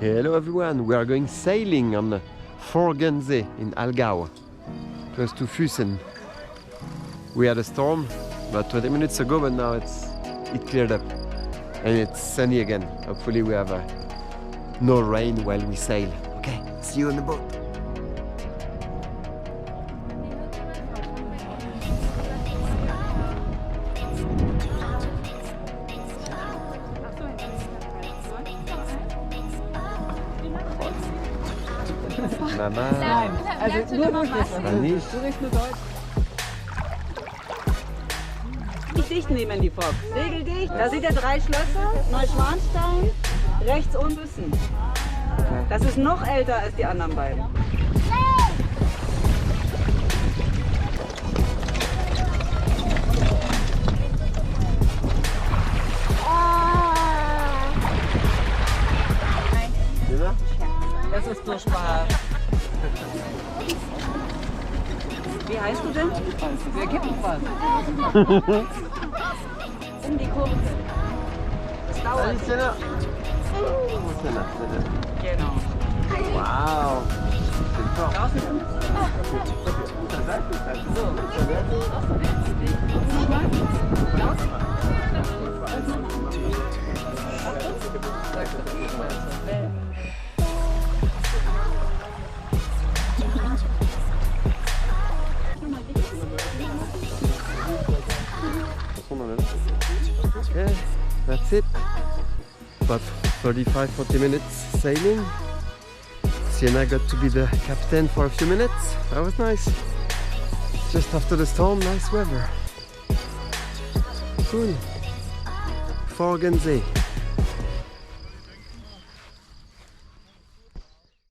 Hello everyone, we are going sailing on the Forggensee in Allgäu, close to Füssen. We had a storm about 20 minutes ago, but now it cleared up and it's sunny again. Hopefully we have no rain while we sail. Okay, see you on the boat. Mama. Nein, also nur Deutsch. Du riechst nur Deutsch. Nicht dicht nehmen die Forggen. Regeldicht. Da seht ihr 3 Schlösser. Neuschwanstein, rechts und Füssen. Das ist noch älter als die anderen beiden. Das ist durchbar. Wie heißt du denn? Wir kippen was. Um die Kurve. Das dauert. Sienna. Genau. Wow. Draußen. So. Okay, that's it. About 35-40 minutes sailing. Sienna got to be the captain for a few minutes. That was nice. Just after the storm, nice weather. Cool. Forggensee.